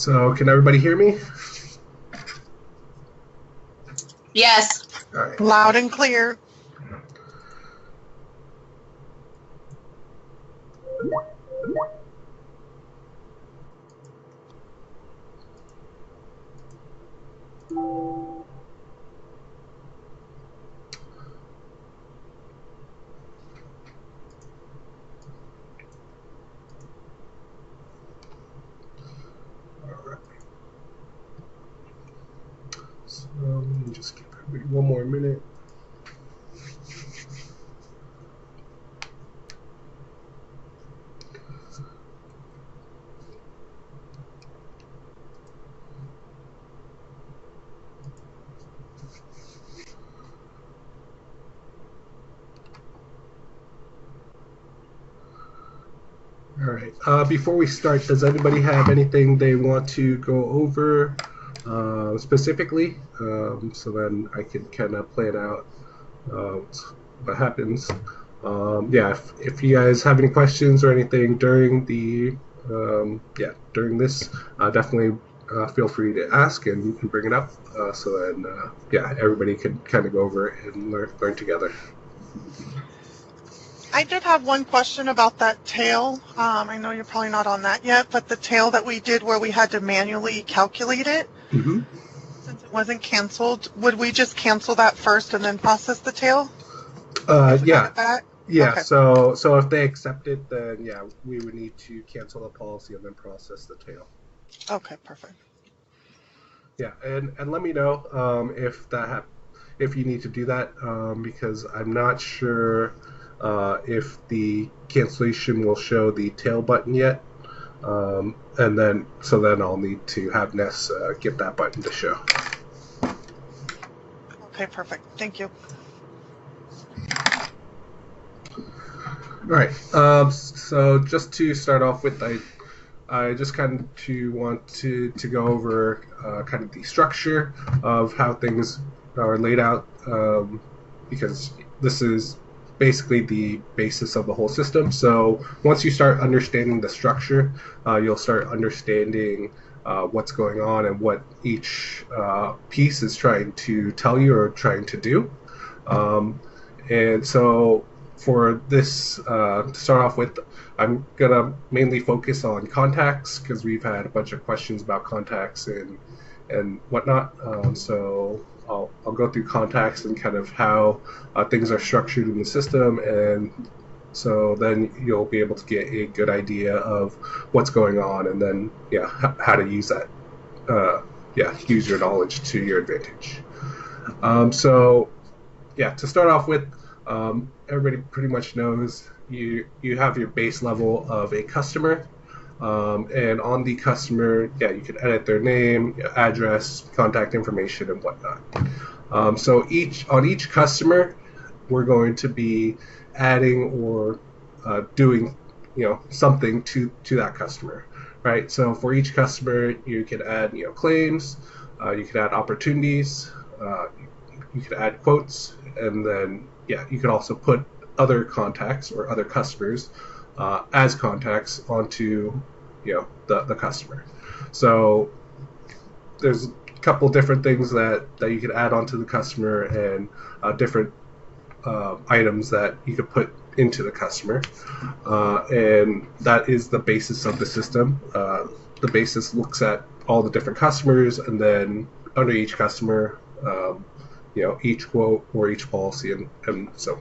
So can everybody hear me? Yes. All right. Loud and clear. So let me just give everybody one more minute. All right. Before we start, does anybody have anything they want to go over specifically? So then I can kind of plan out what happens. Yeah, if you guys have any questions or anything during the during this, definitely feel free to ask and you can bring it up. So then everybody can kind of go over it and learn together. I did have one question about that tail. I know you're probably not on that yet, but the tail that we did where we had to manually calculate it, since it wasn't canceled, would we just cancel that first and then process the tail? Yeah. Okay. So if they accept it, then we would need to cancel the policy and then process the tail. Okay, perfect. Yeah, and let me know if you need to do that because I'm not sure if the cancellation will show the tail button yet, and then I'll need to have Ness get that button to show. Okay, perfect. Thank you. All right. So just to start off with, I just kind of want to go over kind of the structure of how things are laid out, because this is basically the basis of the whole system. So once you start understanding the structure, you'll start understanding what's going on and what each piece is trying to tell you or trying to do. And so for this, to start off with, I'm going to mainly focus on contacts because we've had a bunch of questions about contacts and whatnot. So I'll go through contacts and kind of how things are structured in the system, and so then you'll be able to get a good idea of what's going on, and then how to use that, use your knowledge to your advantage. So to start off with, everybody pretty much knows you have your base level of a customer, and on the customer, you can edit their name, address, contact information, and whatnot. So on each customer, we're going to be adding or doing something to that customer, right? So for each customer, you can add claims, you can add opportunities, you can add quotes, and then you can also put other contacts or other customers as contacts onto the customer. So there's a couple different things that you can add onto the customer, and different items that you could put into the customer, and that is the basis of the system. The basis looks at all the different customers, and then under each customer, each quote or each policy, and so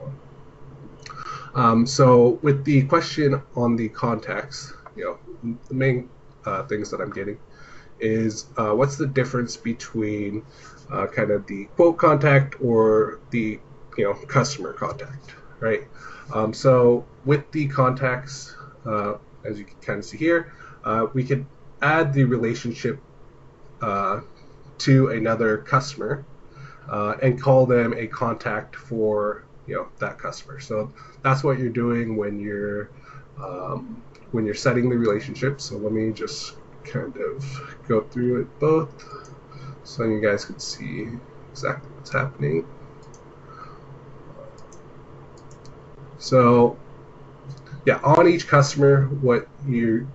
on. So with the question on the contacts, the main things that I'm getting is what's the difference between kind of the quote contact or the customer contact, right? So with the contacts, as you can kind of see here, we could add the relationship to another customer and call them a contact for that customer. So that's what you're doing when you're setting the relationship. So let me just kind of go through it both so you guys can see exactly what's happening. So on each customer, what you're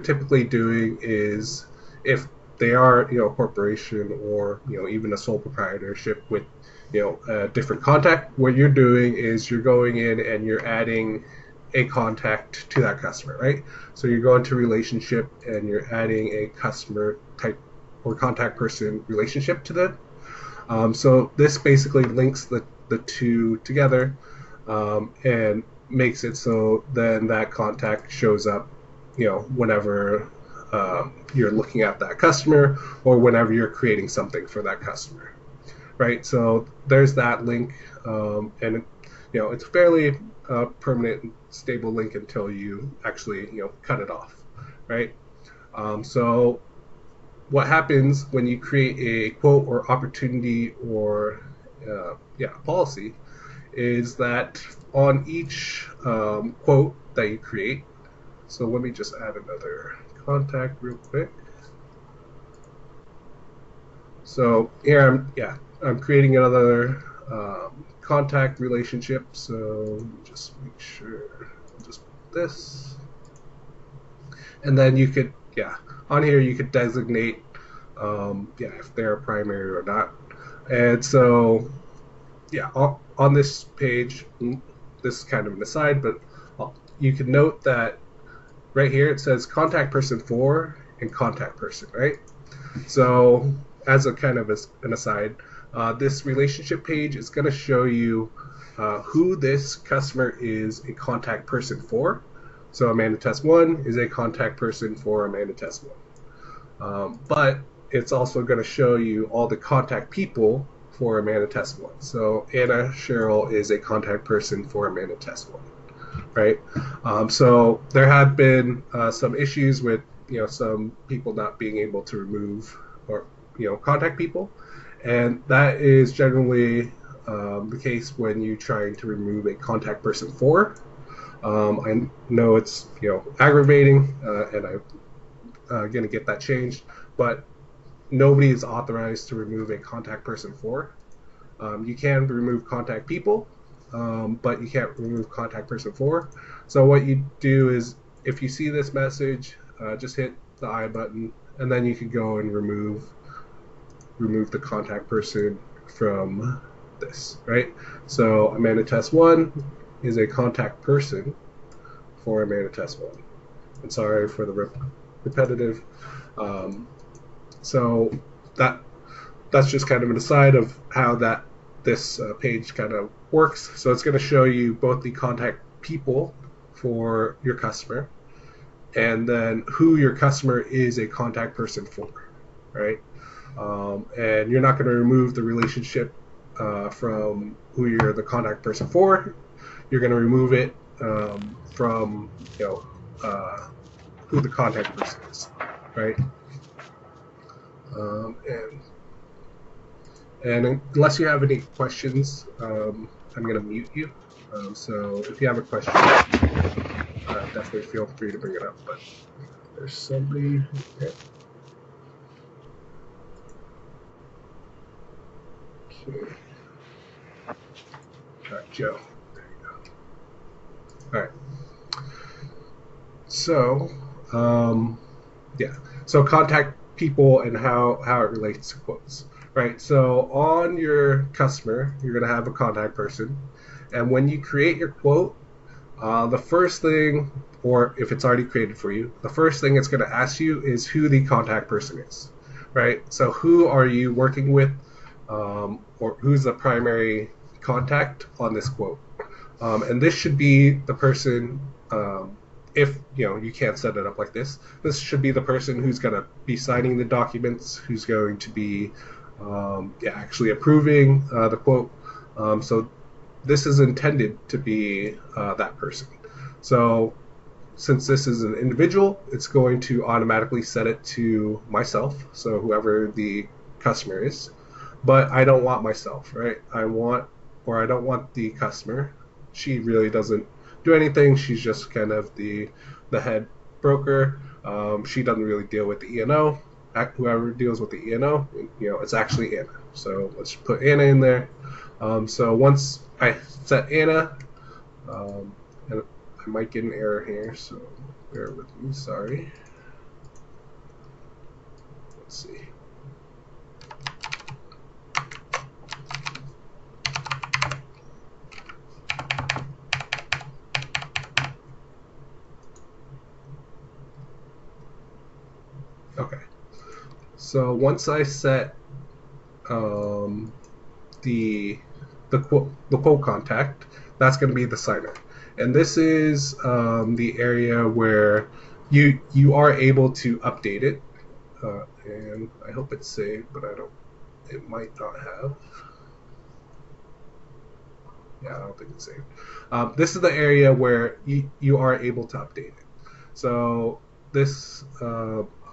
typically doing is if they are, a corporation or, even a sole proprietorship with, a different contact, what you're doing is you're going in and you're adding a contact to that customer, right? So you're going to relationship and you're adding a customer type or contact person relationship to them. So this basically links the two together and makes it so then that contact shows up, whenever you're looking at that customer or whenever you're creating something for that customer, right? So there's that link, and it's a fairly permanent, stable link until you actually cut it off, right? So what happens when you create a quote or opportunity or policy is that on each quote that you create, so let me just add another contact real quick. So here I'm creating another contact relationship, so just make sure I'll just put this, and then you could on here you could designate if they're primary or not. And so on this page, this is kind of an aside, but you can note that right here it says contact person for and contact person, right? So as a kind of an aside, this relationship page is going to show you who this customer is a contact person for. So Amanda Test 1 is a contact person for Amanda Test 1. But it's also going to show you all the contact people for Amanda Test 1. So Anna Cheryl is a contact person for Amanda Test 1, right? So there have been some issues with some people not being able to remove or contact people, and that is generally the case when you're trying to remove a contact person for. I know it's aggravating, and I'm going to get that changed, but nobody is authorized to remove a contact person for. You can remove contact people, but you can't remove contact person for. So what you do is, if you see this message, just hit the I button, and then you can go and remove the contact person from this, right? So Amanda Test 1 is a contact person for Amanda Test 1. And sorry for the repetitive. So that's just kind of an aside of how this page kind of works. So it's going to show you both the contact people for your customer and then who your customer is a contact person for, right? And you're not going to remove the relationship from who you're the contact person for. You're going to remove it from who the contact person is, right? And unless you have any questions, I'm going to mute you. So if you have a question, definitely feel free to bring it up. But there's somebody. Okay. All right, Joe. There you go. All right. So, So contact people and how it relates to quotes, right? So on your customer, you're going to have a contact person. And when you create your quote, the first thing, or if it's already created for you, the first thing it's going to ask you is who the contact person is, right? So who are you working with, or who's the primary contact on this quote? And this should be the person, if you can't set it up like this should be the person who's going to be signing the documents, who's going to be actually approving the quote. So this is intended to be that person. So since this is an individual, it's going to automatically set it to myself, so whoever the customer is. But I don't want myself, right? I don't want the customer. She really doesn't do anything. She's just kind of the head broker. She doesn't really deal with the E&O. Whoever deals with the E&O, it's actually Anna. So let's put Anna in there. So once I set Anna, and I might get an error here, so bear with me. Sorry. let's see. Okay. So once I set the quote contact, that's going to be the signer, and this is the area where you are able to update it, and I hope it's saved, but I don't. It might not have. Yeah, I don't think it's saved. This is the area where you are able to update it. So this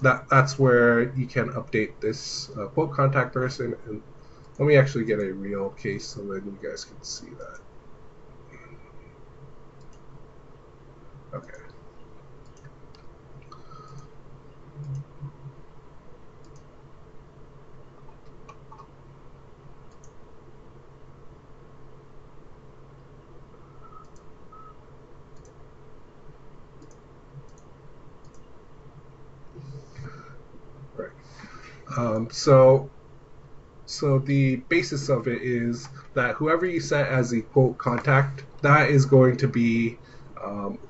that's where you can update this quote contact person. And let me actually get a real case so then you guys can see that. Okay. Right. So the basis of it is that whoever you set as the quote contact, that is going to be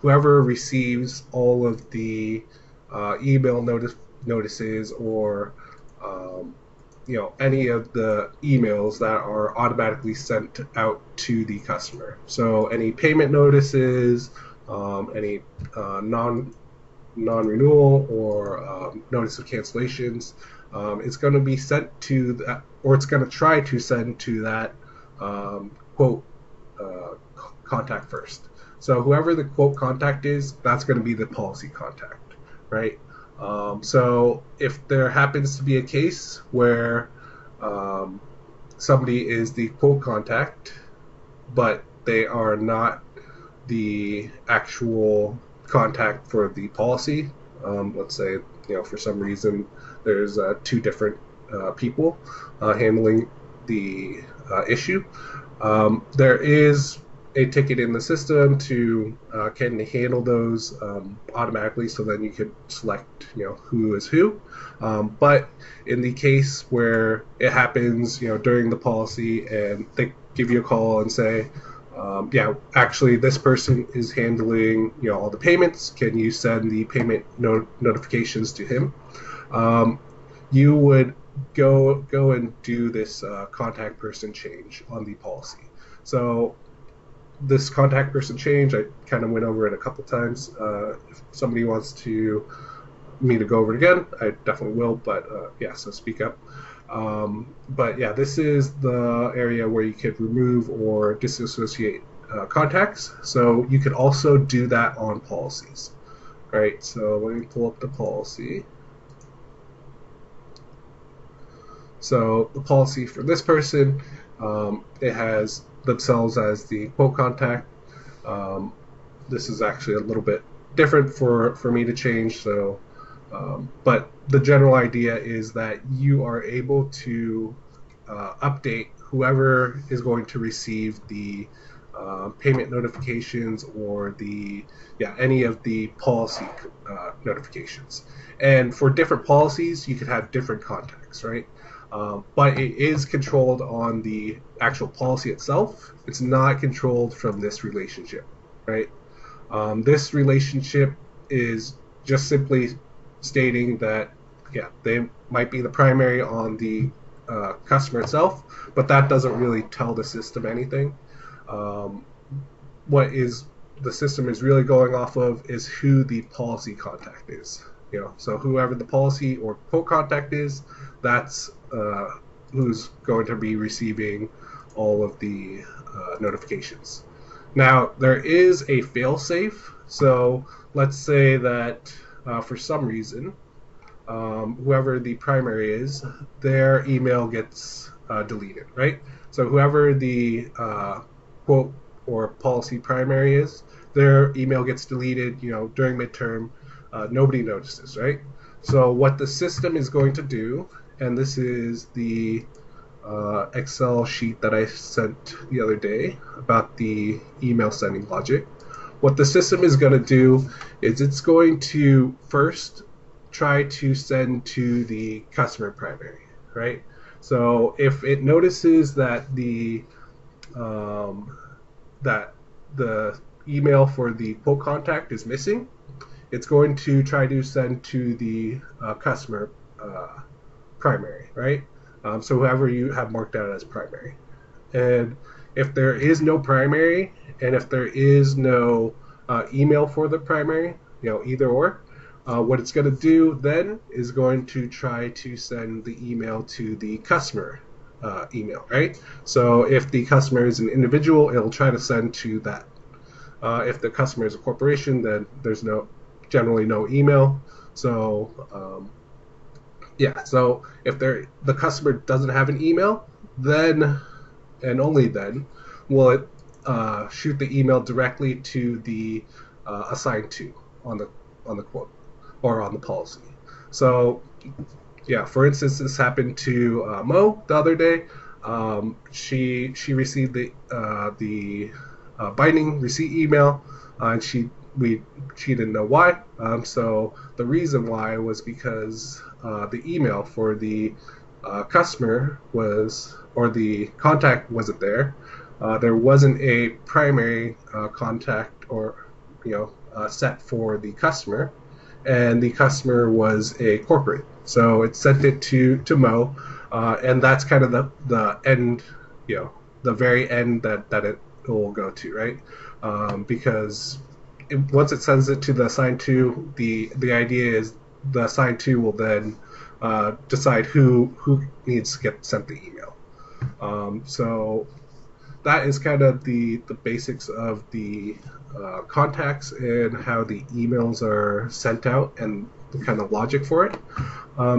whoever receives all of the email notices or any of the emails that are automatically sent out to the customer. So any payment notices, any non-renewal or notice of cancellations, it's going to be sent to that, or it's going to try to send to that quote contact first. So whoever the quote contact is, that's going to be the policy contact, right? So if there happens to be a case where somebody is the quote contact, but they are not the actual contact for the policy, let's say for some reason there's two different people handling the issue, there is a ticket in the system to can handle those automatically, so then you could select who is who. But in the case where it happens during the policy and they give you a call and say, actually this person is handling all the payments, can you send the payment notifications to him? You would go and do this contact person change on the policy. So this contact person change, I kind of went over it a couple times. If somebody wants me to go over it again, I definitely will, but so speak up. But yeah, this is the area where you could remove or disassociate contacts. So you could also do that on policies. All right, so let me pull up the policy. So the policy for this person, it has themselves as the quote contact. This is actually a little bit different for me to change. So, but the general idea is that you are able to update whoever is going to receive the payment notifications or any of the policy notifications. And for different policies, you could have different contacts, right? But it is controlled on the actual policy itself. It's not controlled from this relationship, right? This relationship is just simply stating that, they might be the primary on the customer itself, but that doesn't really tell the system anything. What the system is really going off of is who the policy contact is. So whoever the policy or quote contact is, that's who's going to be receiving all of the notifications. Now, there is a fail-safe. So let's say that for some reason, whoever the primary is, their email gets deleted, right? So whoever the quote or policy primary is, their email gets deleted, during midterm. Nobody notices, right? So what the system is going to do, and this is the Excel sheet that I sent the other day about the email sending logic. What the system is going to do is it's going to first try to send to the customer primary, right? So if it notices that the email for the quote contact is missing, it's going to try to send to the customer primary, right? So whoever you have marked out as primary. And if there is no primary, and if there is no email for the primary, either or, what it's going to do then is going to try to send the email to the customer email, right? So if the customer is an individual, it'll try to send to that. If the customer is a corporation, then there's generally no email. So so if the customer doesn't have an email, then and only then will it shoot the email directly to the assigned to on the quote or on the policy. So for instance, this happened to Mo the other day. She received the binding receipt email, and she didn't know why. So the reason why was because the email for the customer or the contact wasn't there. There wasn't a primary contact or set for the customer, and the customer was a corporate. So it sent it to Mo, and that's kind of the end, the very end that it will go to, right? Because once it sends it to the assigned to, the idea is the assigned to will then decide who needs to get sent the email. So that is kind of the basics of the contacts and how the emails are sent out and the kind of logic for it.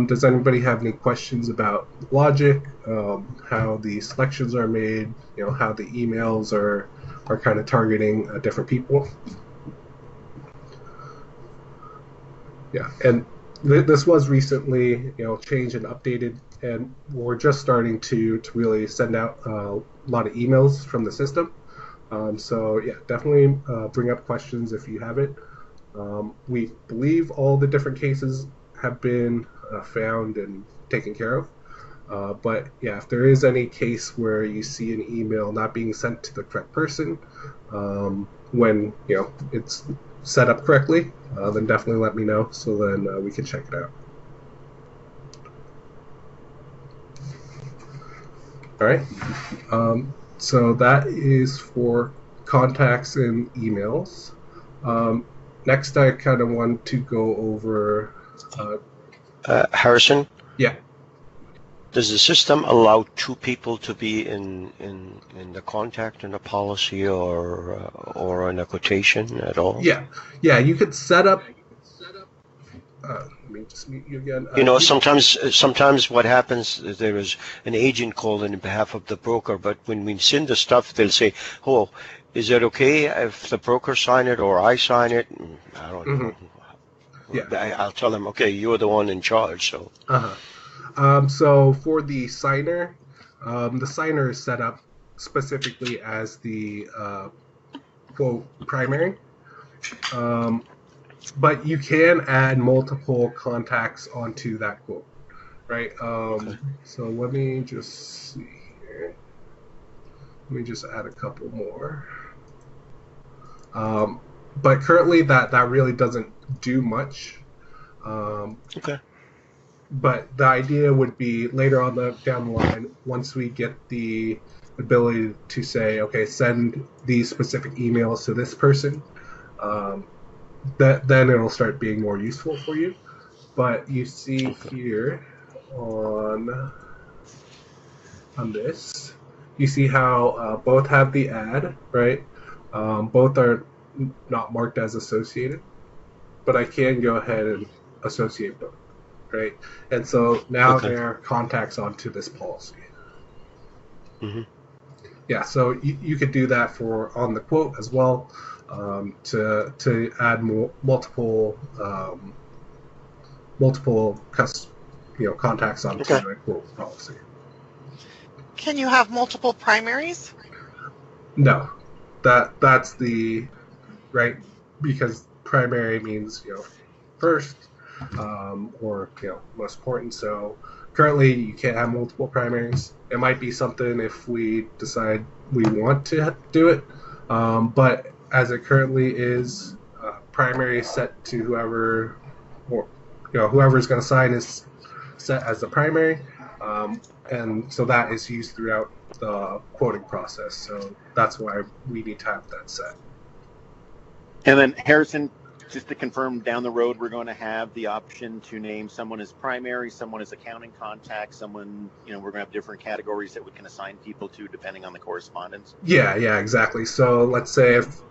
Does anybody have any questions about logic, how the selections are made, how the emails are kind of targeting different people? Yeah, and this was recently changed and updated, and we're just starting to really send out a lot of emails from the system. So yeah, definitely bring up questions if you have it. We believe all the different cases have been found and taken care of. But yeah, if there is any case where you see an email not being sent to the correct person when it's set up correctly, then definitely let me know so then we can check it out. All right. So that is for contacts and emails. Next, I kind of want to go over. Harrison? Yeah. Does the system allow two people to be in the contact in a policy or in a quotation at all? Yeah. You could set up. Let me just mute you again. Sometimes what happens is there is an agent called in behalf of the broker, but when we send the stuff, they'll say, "Oh, is it okay if the broker sign it or I sign it?" I don't know. Yeah. I'll tell them, "Okay, you're the one in charge." So. So for the signer is set up specifically as the quote primary. But you can add multiple contacts onto that quote, right? Okay. So let me just see here. Let me just add a couple more. But currently that really doesn't do much. Okay. But the idea would be later on down the line, once we get the ability to say, okay, send these specific emails to this person, then it'll start being more useful for you. But you see here on this, you see how both have the add, right? Both are not marked as associated, but I can go ahead and associate both, right? And so now they're contacts onto this policy. Mm-hmm. Yeah, so you could do that on the quote as well. To add multiple contacts onto the quote policy. Can you have multiple primaries? No, that's the right, because primary means first, or most important. So currently, you can't have multiple primaries. It might be something if we decide we want to do it, but as it currently is, primary set to whoever, or whoever's going to sign is set as the primary, and so that is used throughout the quoting process. So that's why we need to have that set. And then Harrison, just to confirm, down the road we're going to have the option to name someone as primary, someone as accounting contact, someone, we're going to have different categories that we can assign people to depending on the correspondence. Yeah, exactly. So let's say if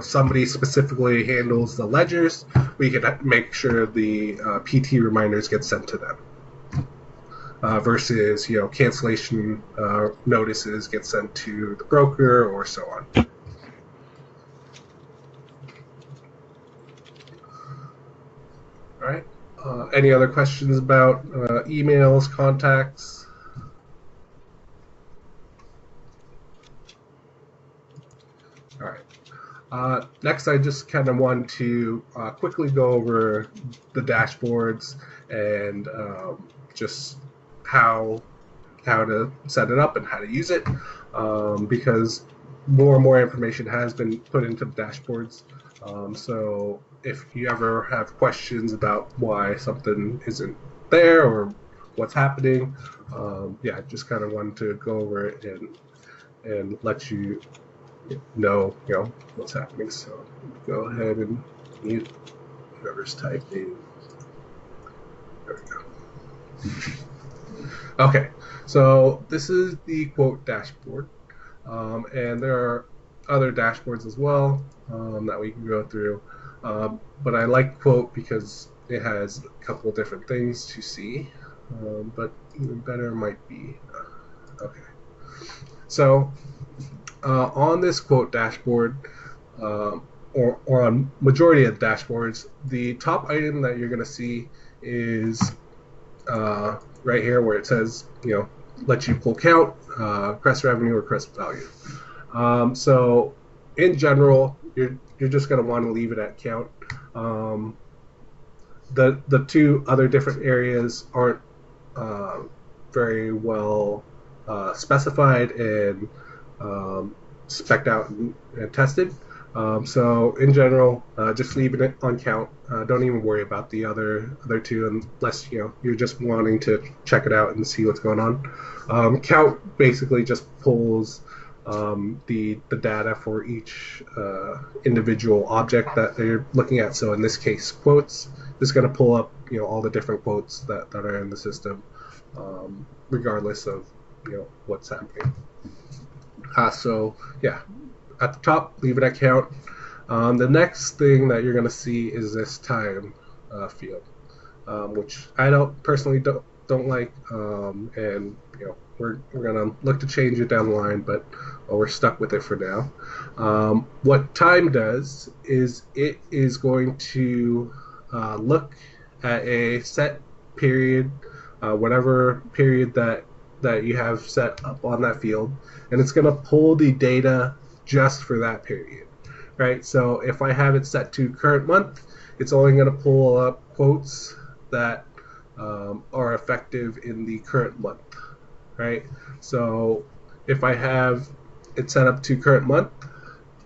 somebody specifically handles the ledgers, we could make sure the PT reminders get sent to them. Versus cancellation notices get sent to the broker or so on. All right. Any other questions about emails, contacts? All right. Next, I just kind of want to quickly go over the dashboards and just how to set it up and how to use it, because more and more information has been put into the dashboards. So if you ever have questions about why something isn't there or what's happening, just kind of wanted to go over it and let you know what's happening. So go ahead and mute whoever's typing. There we go. Okay, so this is the quote dashboard, and there are other dashboards as well that we can go through, but I like quote because it has a couple of different things to see, but even better might be okay. So on this quote dashboard, or on majority of the dashboards, the top item that you're going to see is right here where it says, let you pull count, crest revenue, or crest value. So in general, you're just going to want to leave it at count. The two other different areas aren't very well specified and spec'd out and tested. So in general, just leaving it on count. Don't even worry about the other two unless you're just wanting to check it out and see what's going on. Count basically just pulls the data for each individual object that they're looking at. So in this case, quotes is going to pull up all the different quotes that are in the system, regardless of what's happening. So yeah. At the top, leave it at count. The next thing that you're going to see is this time field, which I personally don't like, and we're going to look to change it down the line, but we're stuck with it for now. What time does is it is going to look at a set period, whatever period that you have set up on that field, and it's going to pull the data just for that period, right? So if I have it set to current month, it's only going to pull up quotes that are effective in the current month, right? So if I have it set up to current month,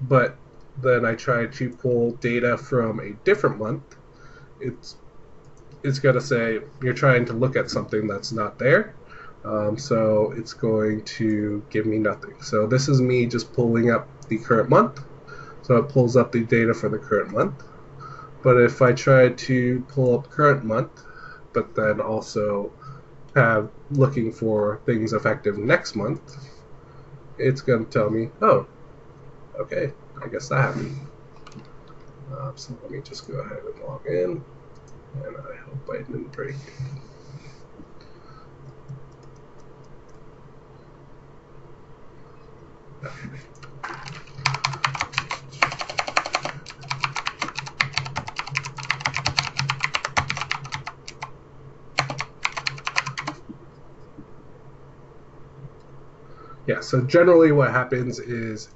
but then I try to pull data from a different month, it's going to say you're trying to look at something that's not there. So it's going to give me nothing. So this is me just pulling up the current month. So it pulls up the data for the current month. But if I try to pull up current month, but then also have looking for things effective next month, it's going to tell me, oh, okay, I guess that happened. So let me just go ahead and log in, and I hope I didn't break it. Yeah, so generally what happens is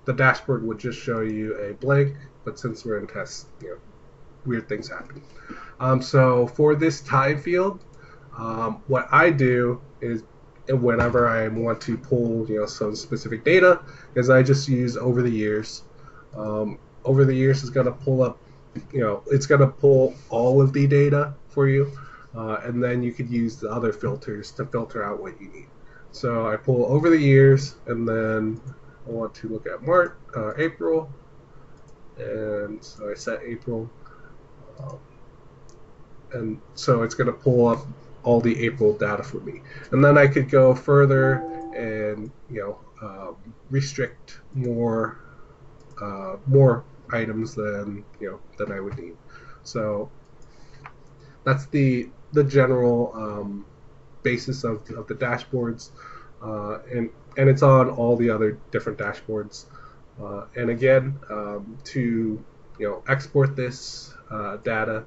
the dashboard would just show you a blank, but since we're in test, weird things happen. So for this time field, what I do is whenever I want to pull some specific data, is I just use over the years. Over the years is going to pull up, it's going to pull all of the data for you, and then you could use the other filters to filter out what you need. So I pull over the years, and then I want to look at April, and so I set April, and so it's going to pull up all the April data for me, and then I could go further and restrict more items than than I would need. So that's the general basis of the dashboards, and it's on all the other different dashboards. And again, to export this data,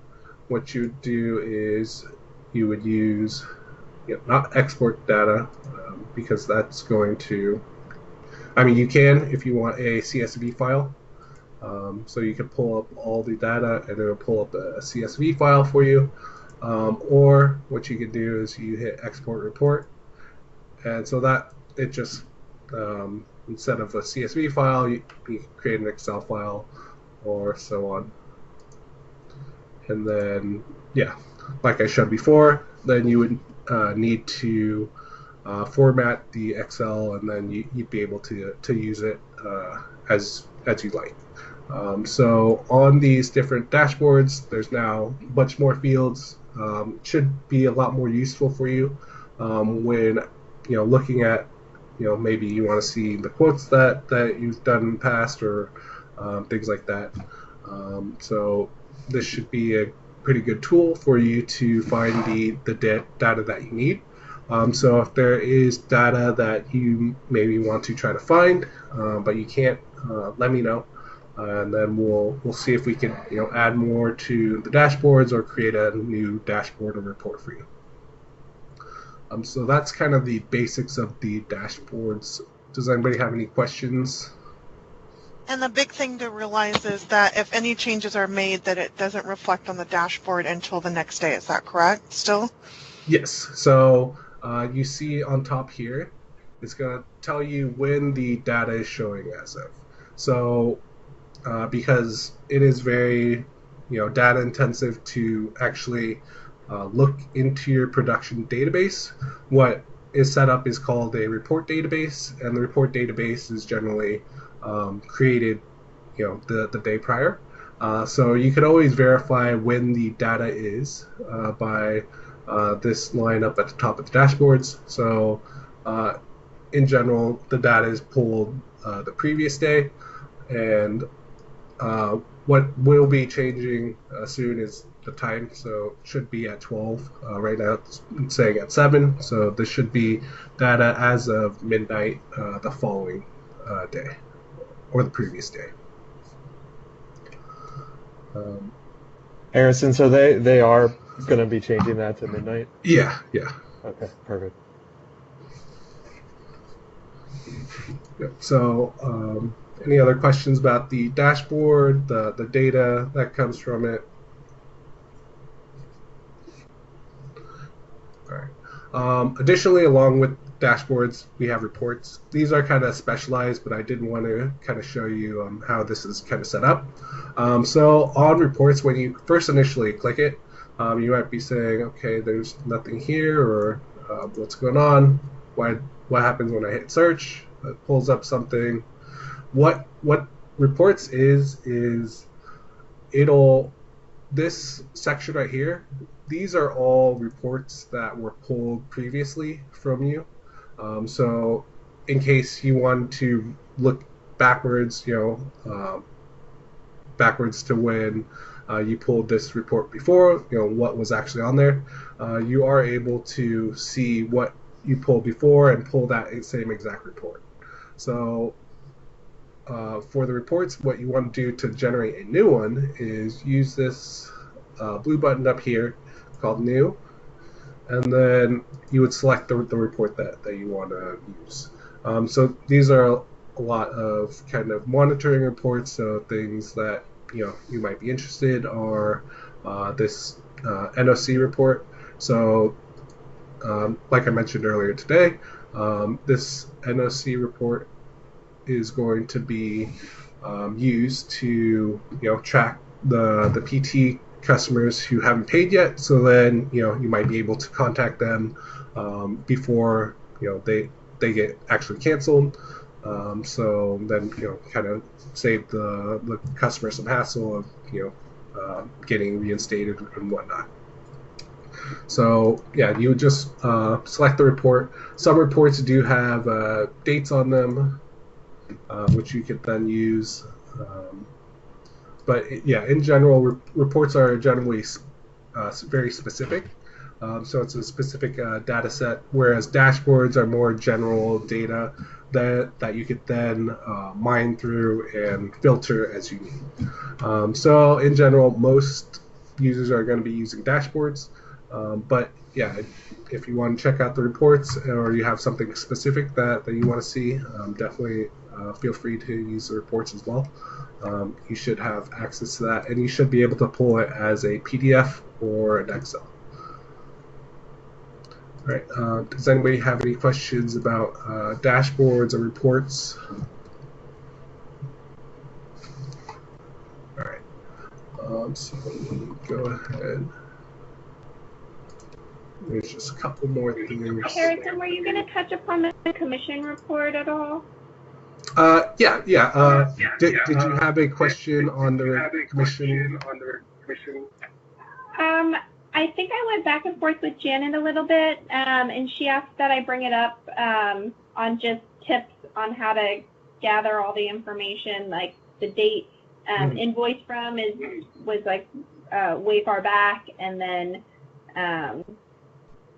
what you do is you would use not export data, because that's going to, I mean, you can if you want a CSV file. So you can pull up all the data and it'll pull up a CSV file for you. Or what you can do is you hit export report, and so that it just instead of a CSV file, you create an Excel file or so on. And then like I showed before, then you would need to format the Excel, and then you'd be able to use it as you like. So on these different dashboards, there's now much more fields. Should be a lot more useful for you when looking at maybe you want to see the quotes that you've done in the past, or things like that. So this should be a pretty good tool for you to find the data that you need. So if there is data that you maybe want to try to find, but you can't, let me know, and then we'll see if we can add more to the dashboards or create a new dashboard or report for you. So that's kind of the basics of the dashboards. Does anybody have any questions? And the big thing to realize is that if any changes are made, that it doesn't reflect on the dashboard until the next day. Is that correct still? Yes. So you see on top here, it's going to tell you when the data is showing as of. So because it is very data intensive to actually look into your production database, what is set up is called a report database, and the report database is generally created the day prior. So you could always verify when the data is by this line up at the top of the dashboards. So in general, the data is pulled the previous day, and what will be changing soon is the time. So it should be at 12. Right now it's saying at 7. So this should be data as of midnight the following day, or the previous day. Harrison, so they are going to be changing that to midnight? Yeah. Okay, perfect. So any other questions about the dashboard, the data that comes from it? All right. Additionally, along with dashboards, we have reports. These are kind of specialized, but I did want to kind of show you how this is kind of set up. So on reports, when you first initially click it, you might be saying, okay, there's nothing here, or what's going on? What happens when I hit search? It pulls up something. What reports is this section right here, these are all reports that were pulled previously from you. So in case you want to look backwards, backwards to when you pulled this report before, what was actually on there, you are able to see what you pulled before and pull that same exact report. So for the reports, what you want to do to generate a new one is use this blue button up here called New, and then you would select the report that you want to use. So these are a lot of kind of monitoring reports, so things that you might be interested are this NOC report. So, like I mentioned earlier today, this NOC report is going to be used to track the PT customers who haven't paid yet. So then you might be able to contact them before they get actually canceled. So then kind of save the customer some hassle of getting reinstated and whatnot. So yeah, you would just select the report. Some reports do have dates on them, which you could then use. But yeah, in general, reports are generally very specific. So it's a specific data set, whereas dashboards are more general data that you could then mine through and filter as you need. So in general, most users are going to be using dashboards. But yeah, if you want to check out the reports or you have something specific that you want to see, definitely feel free to use the reports as well. You should have access to that, and you should be able to pull it as a PDF or an Excel. All right. Does anybody have any questions about dashboards or reports? All right. So go ahead. There's just a couple more things. Harrison, were you going to touch upon the commission report at all? Yeah. Did you have a question on the commission? I think I went back and forth with Janet a little bit, and she asked that I bring it up on just tips on how to gather all the information, like the date invoice from was like way far back, and then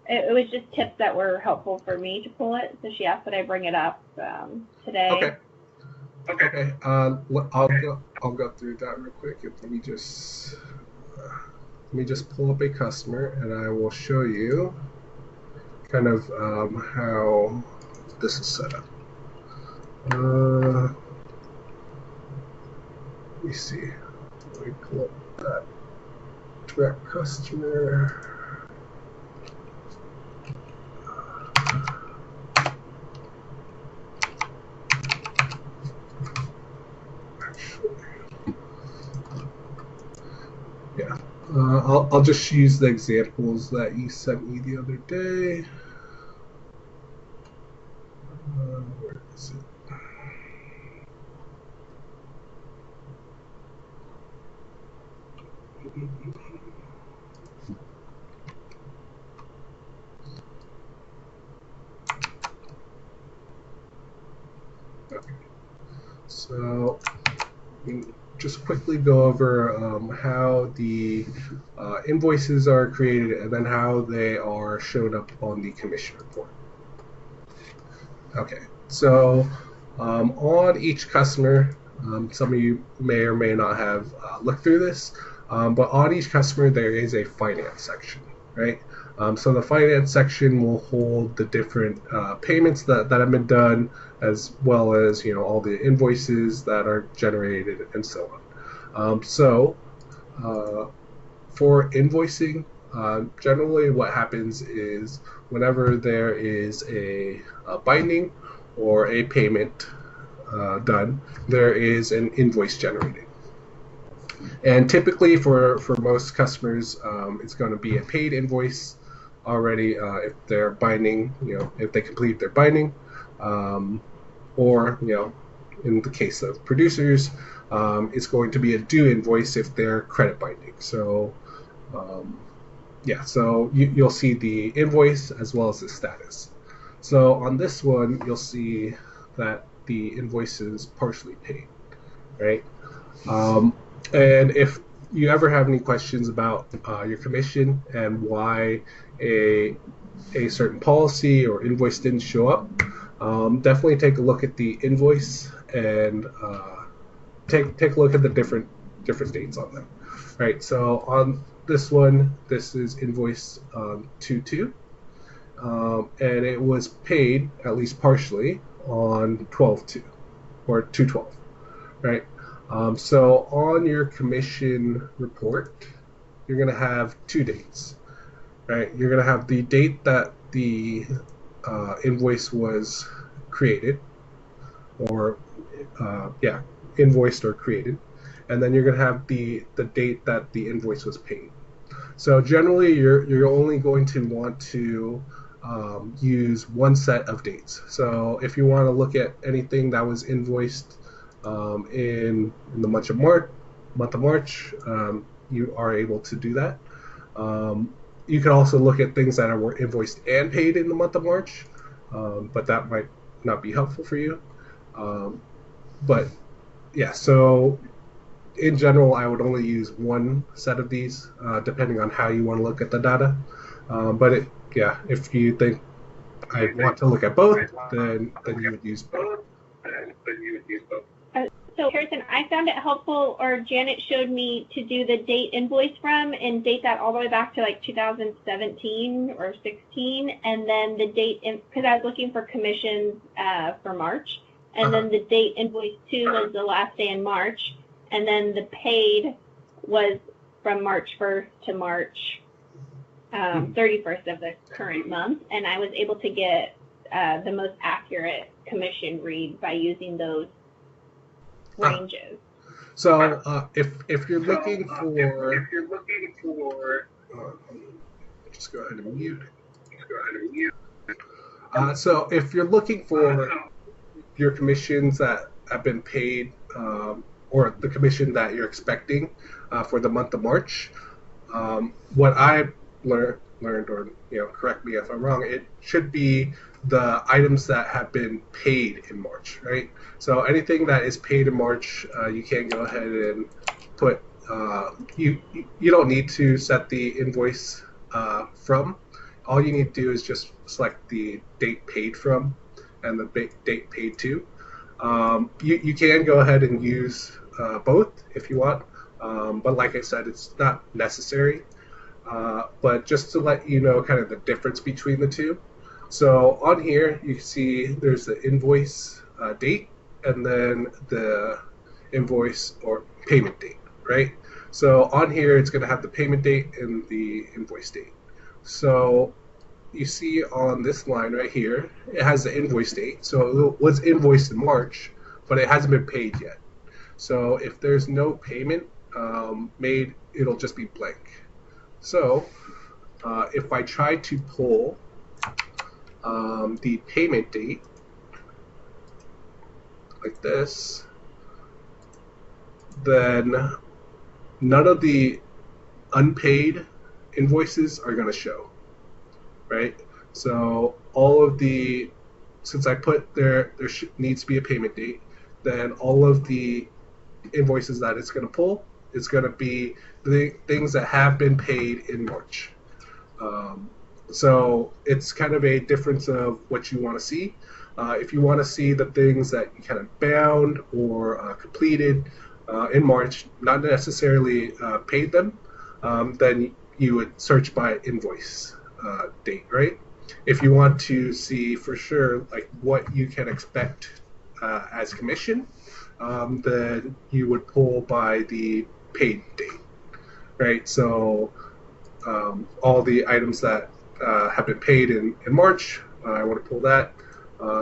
it was just tips that were helpful for me to pull it. So she asked that I bring it up today. Okay. I'll go through that real quick. Let me just pull up a customer, and I will show you kind of how this is set up. Let me see. Let me pull up that direct customer. Yeah. I'll just use the examples that you sent me the other day. Where is it? Okay. So just quickly go over how the invoices are created and then how they are shown up on the commission report. Okay, so on each customer, some of you may or may not have looked through this, but on each customer there is a finance section, right? So the finance section will hold the different payments that have been done, as well as all the invoices that are generated and so on. For invoicing, generally what happens is whenever there is a binding or a payment done, there is an invoice generated. And typically for most customers, it's going to be a paid invoice already if they're binding, if they complete their binding, or in the case of producers, it's going to be a due invoice if they're credit binding. So so you'll see the invoice as well as the status. So on this one, you'll see that the invoice is partially paid, right? And if you ever have any questions about your commission and why a certain policy or invoice didn't show up, definitely take a look at the invoice and take a look at the different dates on them. Right. So on this one, this is invoice 22, and it was paid at least partially on 12/2 or 2/12. Right. So on your commission report, you're going to have two dates, right? You're going to have the date that the invoice was created, or invoiced or created, and then you're going to have the date that the invoice was paid. So generally, you're only going to want to use one set of dates. So if you want to look at anything that was invoiced in the month of March, you are able to do that. You can also look at things that were invoiced and paid in the month of March, but that might not be helpful for you. But yeah, so in general, I would only use one set of these, depending on how you want to look at the data. But if you think I want to look at both, then you would use both. So, Harrison, I found it helpful, or Janet showed me, to do the date invoice from and date that all the way back to like 2017 or 16, and then the date, because I was looking for commissions for March, and then the date invoice 2 was the last day in March, and then the paid was from March 1st to March 31st of the current month, and I was able to get the most accurate commission read by using those ranges. So if you're looking for, just go ahead and mute. So if you're looking for your commissions that have been paid, or the commission that you're expecting for the month of March, what I learned, or correct me if I'm wrong, it should be the items that have been paid in March, right? So anything that is paid in March, you can go ahead and put. You don't need to set the invoice from. All you need to do is just select the date paid from and the date paid to. You can go ahead and use both if you want, but like I said, it's not necessary. But just to let you know kind of the difference between the two. So on here, you can see there's the invoice date and then the invoice or payment date, right? So on here, it's going to have the payment date and the invoice date. So you see on this line right here, it has the invoice date. So it was invoiced in March, but it hasn't been paid yet. So if there's no payment made, it'll just be blank. So if I try to pull the payment date like this, then none of the unpaid invoices are going to show, right? So all of the, since I put there needs to be a payment date, then all of the invoices that it's going to pull, it's going to be the things that have been paid in March. So it's kind of a difference of what you want to see. If you want to see the things that you kind of bound or completed in March, not necessarily paid them, then you would search by invoice date, right? If you want to see for sure like what you can expect as commission, then you would pull by the paid date, right? So all the items that have been paid in March, I want to pull that.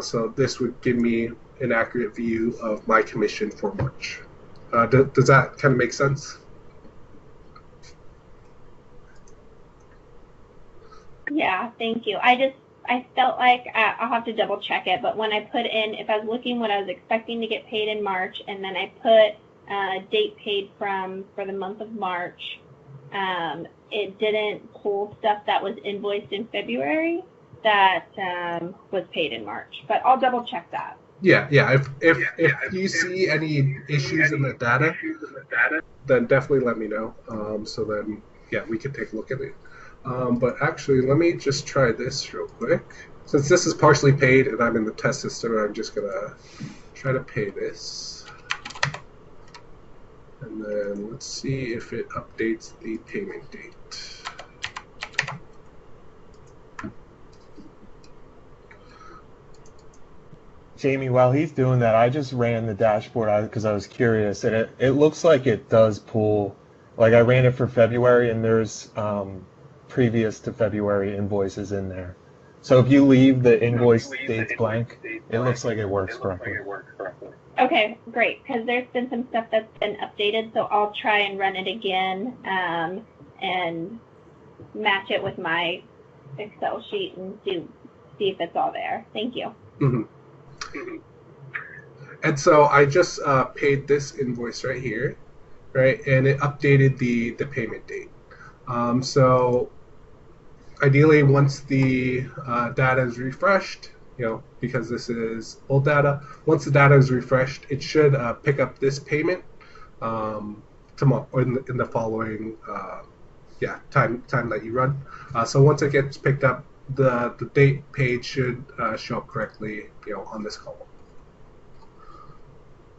So this would give me an accurate view of my commission for March. Does that kind of make sense? Yeah, thank you. I felt like I'll have to double check it, but when I put in, if I was looking what I was expecting to get paid in March, and then I put date paid from for the month of March, it didn't pull stuff that was invoiced in February that was paid in March. But I'll double check that. Yeah. If you see any issues in the data, then definitely let me know. So then, we can take a look at it. But actually, let me just try this real quick. Since this is partially paid and I'm in the test system, I'm just going to try to pay this. And then let's see if it updates the payment date. Jamie, while he's doing that, I just ran the dashboard because I was curious, and it looks like it does pull. Like I ran it for February, and there's previous to February invoices in there. So if you leave the invoice dates blank, it looks like it works correctly. Okay, great, because there's been some stuff that's been updated, so I'll try and run it again and match it with my Excel sheet and see if it's all there. Thank you. Mm-hmm. And so I just paid this invoice right here, right, and it updated the payment date. So ideally, once the data is refreshed, because this is old data, once the data is refreshed, it should pick up this payment tomorrow or in the following time that you run. So once it gets picked up, the date page should show up correctly, on this column.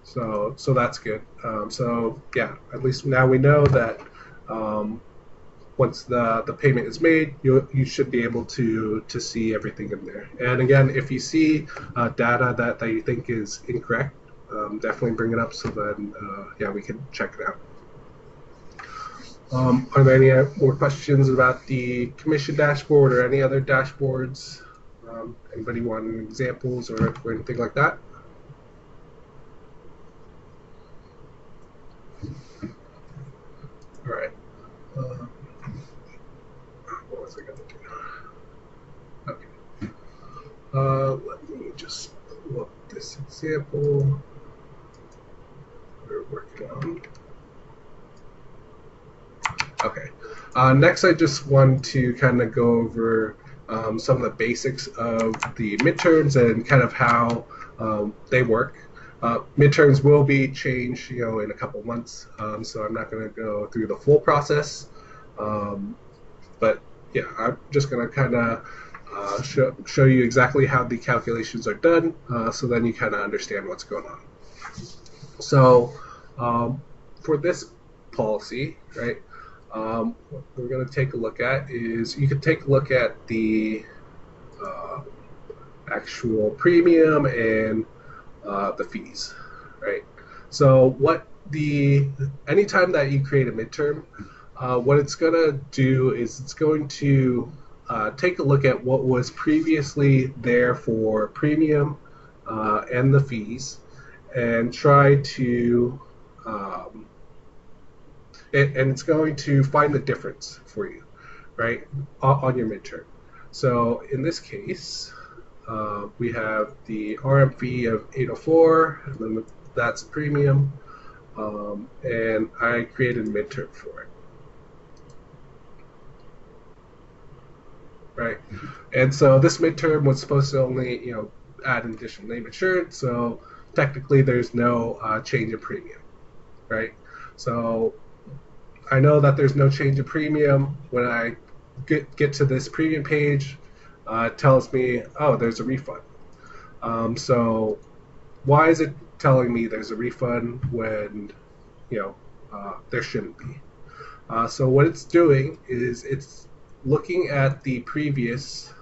So that's good. So yeah, at least now we know that once the payment is made, you should be able to see everything in there. And again, if you see data that you think is incorrect, definitely bring it up so then we can check it out. Are there any more questions about the commission dashboard or any other dashboards? Anybody want any examples or anything like that? All right. What was I going to do? Okay. Let me just pull up this example we're working on. Okay. Next, I just want to kind of go over some of the basics of the midterms and kind of how they work. Midterms will be changed, in a couple months, so I'm not going to go through the full process. But yeah, I'm just going to kind of show you exactly how the calculations are done, so then you kind of understand what's going on. So for this policy, right? What we're going to take a look at is you can take a look at the actual premium and the fees, right? So anytime that you create a midterm, what it's going to do is it's going to take a look at what was previously there for premium and the fees and try to and it's going to find the difference for you, right, on your midterm. So in this case, we have the RM fee of 804, and then that's premium, and I created a midterm for it, right? And so this midterm was supposed to only, add an additional name insured, so technically there's no change in premium, right? So I know that there's no change in premium. When I get to this premium page, it tells me, oh, there's a refund. So why is it telling me there's a refund when, there shouldn't be? So what it's doing is it's looking at the previous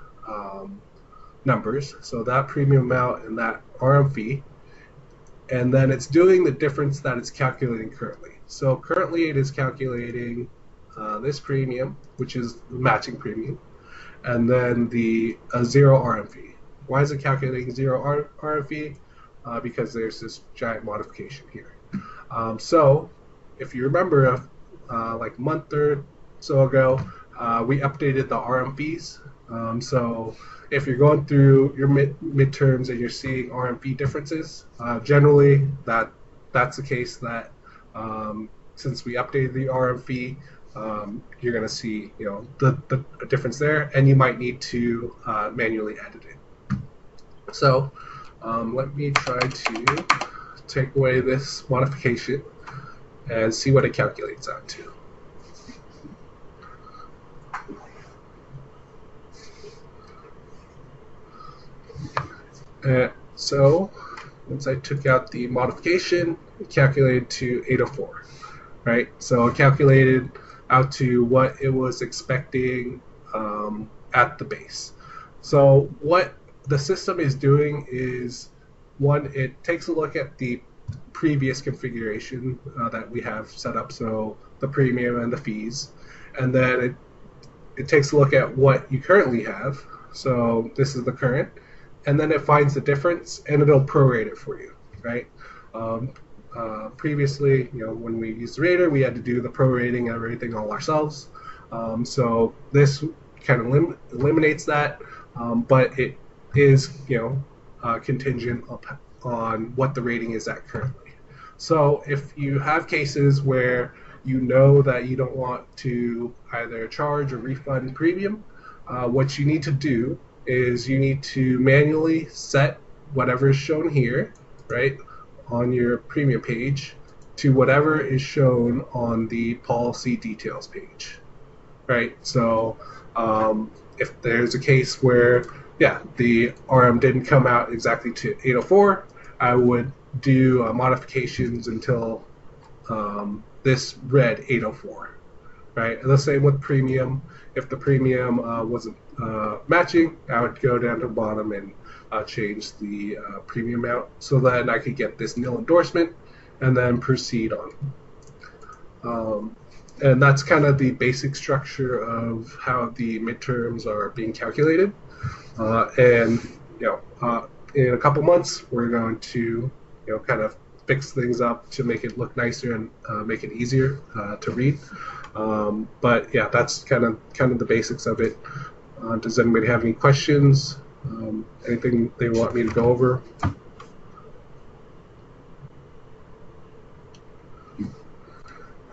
numbers, so that premium amount and that RM fee, and then it's doing the difference that it's calculating currently. So currently it is calculating this premium, which is the matching premium, and then the zero RM fee. Why is it calculating zero RM fee? Because there's this giant modification here. So if you remember, like a month or so ago, we updated the RM fees. So if you're going through your midterms and you're seeing RM fee differences, generally that's the case that since we updated the RM fee, you're going to see the difference there, and you might need to manually edit it. So let me try to take away this modification and see what it calculates out to. So once I took out the modification, it calculated to 804, right? So it calculated out to what it was expecting at the base. So what the system is doing is one, it takes a look at the previous configuration that we have set up, so the premium and the fees, and then it takes a look at what you currently have. So this is the current, and then it finds the difference and it'll prorate it for you, right? Previously, when we used the Rater, we had to do the prorating and everything all ourselves. So this kind of eliminates that, but it is, contingent on what the rating is at currently. So if you have cases where you know that you don't want to either charge or refund premium, what you need to do is you need to manually set whatever is shown here, right, on your premium page to whatever is shown on the policy details page, right? So if there's a case where, the RM didn't come out exactly to 804, I would do modifications until this read 804, right? And the same with premium. If the premium wasn't matching, I would go down to the bottom and change the premium amount so that I could get this nil endorsement and then proceed on. And that's kind of the basic structure of how the midterms are being calculated. In a couple months, we're going to, kind of fix things up to make it look nicer and make it easier to read. But yeah, that's kind of the basics of it. Does anybody have any questions? Anything they want me to go over?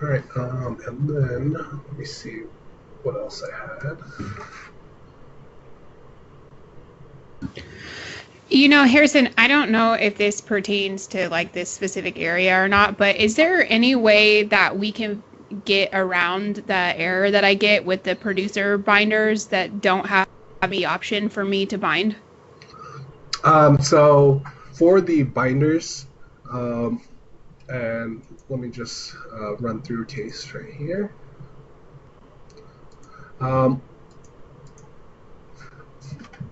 All right, and then let me see what else I had. Harrison, I don't know if this pertains to like this specific area or not, but is there any way that we can get around the error that I get with the producer binders that don't have the option for me to bind? So for the binders, and let me just run through a case right here.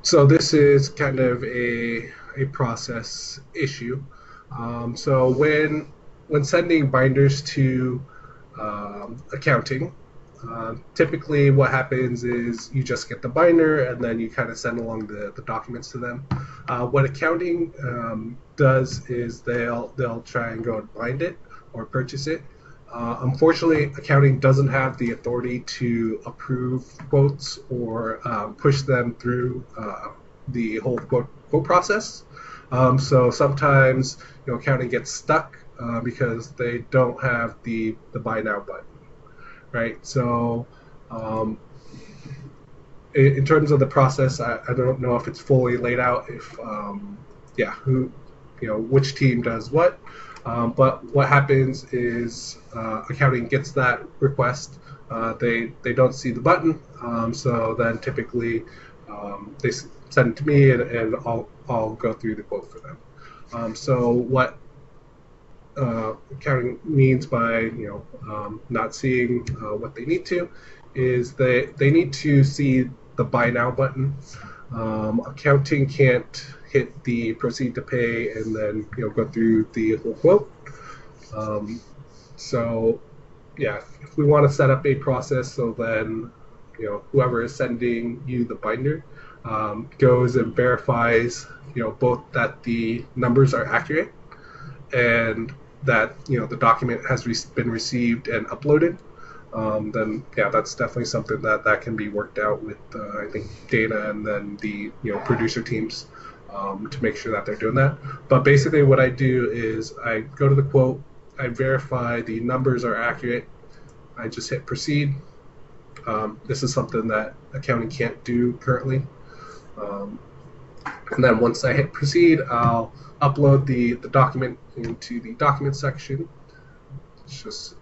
So this is kind of a process issue. So when sending binders to accounting, typically what happens is you just get the binder and then you kind of send along the documents to them. What accounting does is they'll try and go and bind it or purchase it. Unfortunately, accounting doesn't have the authority to approve quotes or push them through the whole quote process. So sometimes accounting gets stuck because they don't have the buy now button, right? So in terms of the process, I don't know if it's fully laid out. If which team does what. But what happens is accounting gets that request. They don't see the button, so then typically they send it to me, and I'll go through the quote for them. So what accounting means by not seeing what they need to is they need to see the buy now button. Accounting can't hit the proceed to pay and then go through the whole quote. So yeah, if we want to set up a process so then whoever is sending you the binder goes and verifies both that the numbers are accurate and that the document has been received and uploaded, then yeah, that's definitely something that can be worked out with I think Dana and then the producer teams to make sure that they're doing that. But basically what I do is I go to the quote, I verify the numbers are accurate, I just hit proceed. This is something that accounting can't do currently. And then once I hit proceed, I'll upload the document into the document section. Let's just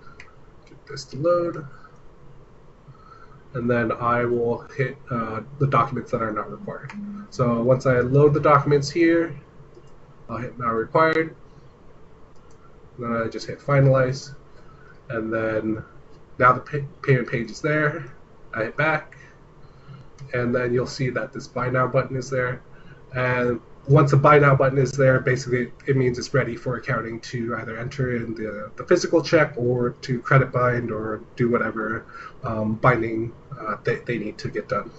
get this to load. And then I will hit the documents that are not required. So once I load the documents here, I'll hit not required. Then I just hit finalize. And then now the payment page is there. I hit back. And then you'll see that this buy now button is there. And once a buy now button is there, basically it means it's ready for accounting to either enter in the physical check or to credit bind or do whatever binding they need to get done.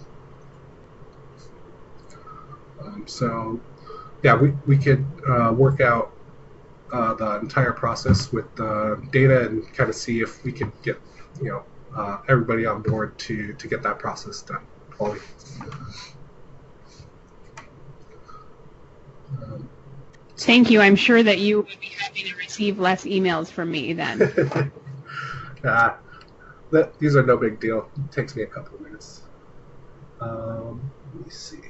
So yeah, we could work out the entire process with the data and kind of see if we could get everybody on board to get that process done. Thank you. I'm sure that you would be happy to receive less emails from me then. These are no big deal. It takes me a couple of minutes. Let me see.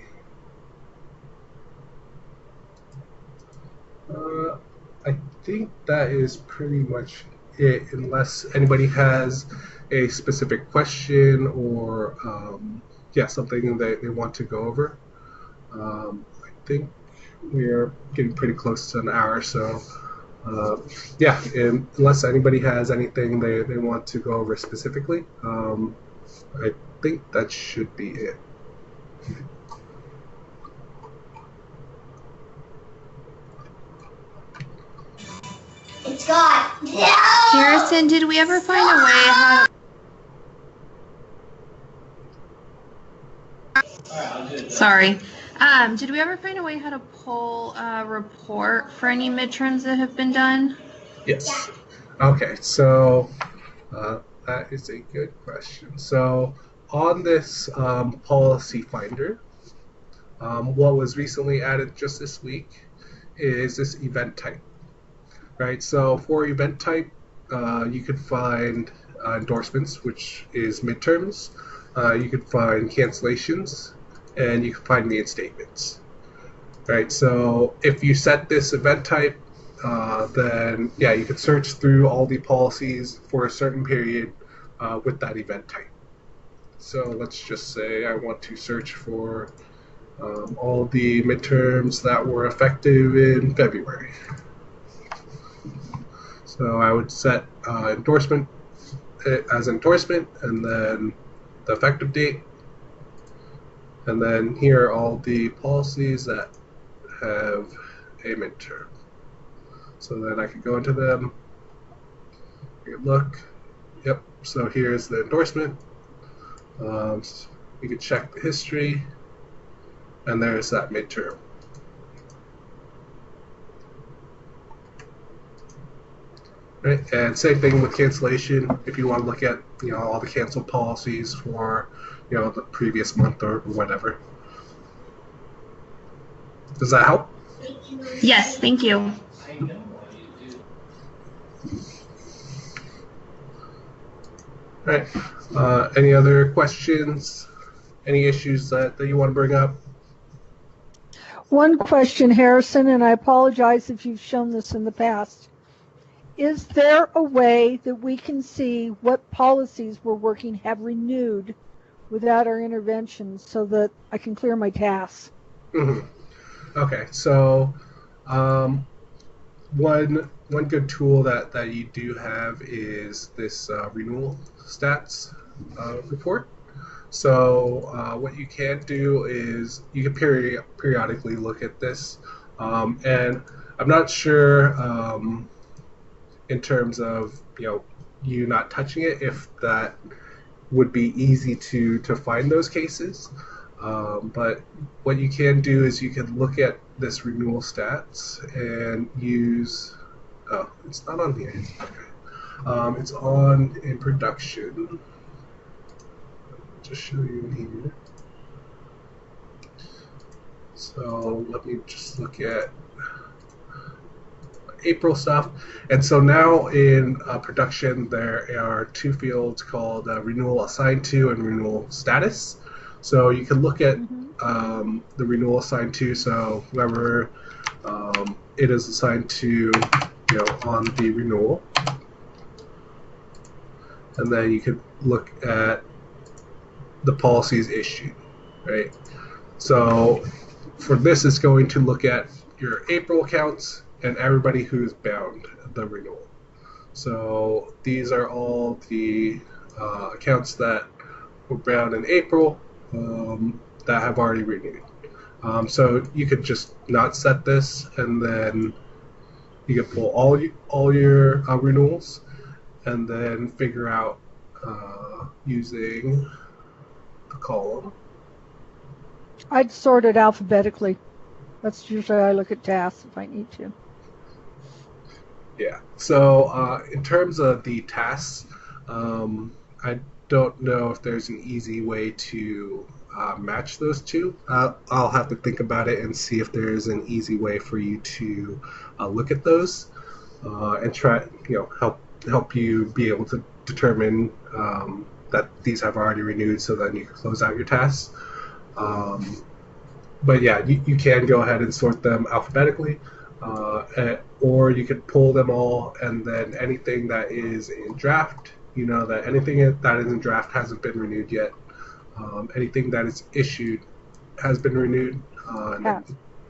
I think that is pretty much it, unless anybody has a specific question or something that they want to go over. I think we're getting pretty close to an hour, so unless anybody has anything they want to go over specifically, I think that should be it. It's gone. No! Harrison, did we ever find a way how... Sorry. Did we ever find a way how to pull a report for any midterms that have been done? Yes. Okay, so that is a good question. So on this policy finder, what was recently added just this week is this event type. Right, so for event type, you could find endorsements, which is midterms. You could find cancellations, and you can find reinstatements. Right, so if you set this event type, then you could search through all the policies for a certain period with that event type. So let's just say I want to search for all the midterms that were effective in February. So I would set endorsement as endorsement, and then the effective date, and then here are all the policies that have a midterm. So then I could go into them, I could look, yep, so here's the endorsement. You could check the history, and there's that midterm. Right, and same thing with cancellation. If you want to look at all the canceled policies for the previous month or whatever. Does that help? Yes, thank you. Right. Any other questions? Any issues that you want to bring up? One question, Harrison, and I apologize if you've shown this in the past. Is there a way that we can see what policies we're working have renewed without our intervention so that I can clear my tasks? Mm-hmm. Okay, so one good tool that you do have is this renewal stats report. So what you can do is you can periodically look at this, and I'm not sure in terms of you not touching it, if that would be easy to find those cases. But what you can do is you can look at this renewal stats and use. Oh, it's not on here. Okay, it's on in production. I'll just show you here. So let me just look at April stuff. And so now in production, there are two fields called renewal assigned to and renewal status. So you can look at the renewal assigned to, so whoever it is assigned to, on the renewal. And then you could look at the policies issued, right? So for this, it's going to look at your April accounts and everybody who's bound the renewal. So these are all the accounts that were bound in April that have already renewed. So you could just not set this, and then you could pull all your renewals, and then figure out using the column. I'd sort it alphabetically. That's usually how I look at tasks if I need to. Yeah. So in terms of the tasks, I don't know if there's an easy way to match those two. I'll have to think about it and see if there's an easy way for you to look at those and try, help you be able to determine that these have already renewed, so then you can close out your tasks. But yeah, you can go ahead and sort them alphabetically, or you could pull them all, and then anything that is in draft, that anything that is in draft hasn't been renewed yet. Anything that is issued has been renewed.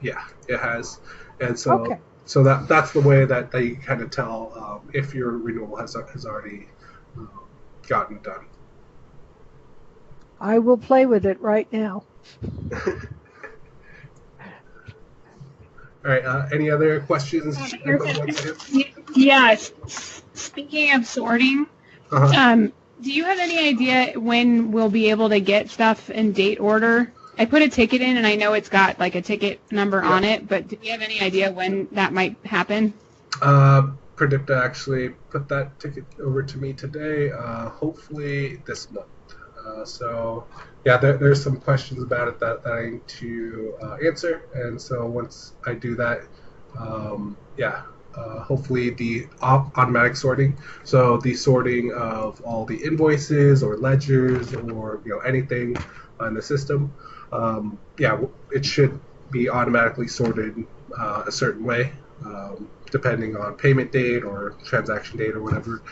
Yeah, it has. And so, Okay. So that's the way that you can kind of tell if your renewal has already gotten done. I will play with it right now. All right. Any other questions? Yes. Speaking of sorting, do you have any idea when we'll be able to get stuff in date order? I put a ticket in, and I know it's got like a ticket number on it, but do you have any idea when that might happen? Predicta actually put that ticket over to me today. Hopefully this month. So yeah, there's some questions about it that I need to answer, and so once I do that, hopefully the automatic sorting, so the sorting of all the invoices or ledgers or anything in the system, it should be automatically sorted a certain way, depending on payment date or transaction date or whatever.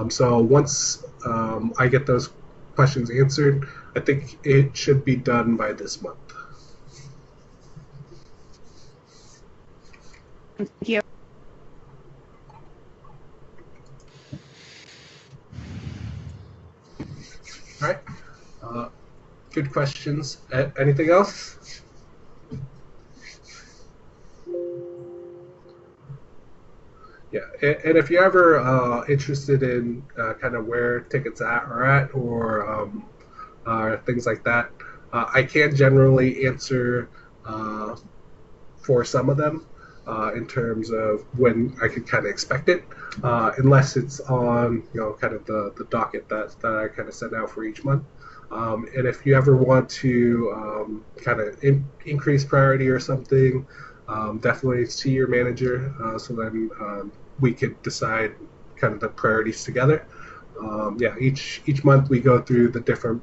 So once I get those questions answered, I think it should be done by this month. Thank you. All right. Good questions. Anything else? Yeah, and if you're ever interested in kind of where tickets are at or things like that, I can generally answer for some of them in terms of when I could kind of expect it, unless it's on kind of the docket that I kind of send out for each month. And if you ever want to kind of increase priority or something, definitely see your manager, so then we could decide kind of the priorities together. Each month we go through the different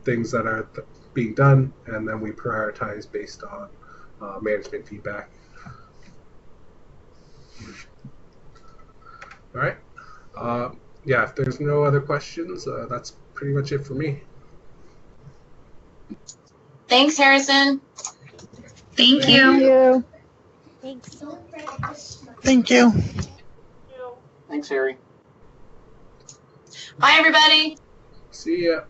things that are being done, and then we prioritize based on management feedback. All right. If there's no other questions, that's pretty much it for me. Thanks, Harrison. Thank you. Thanks. Thank you. Thanks, Harry. Bye, everybody. See ya.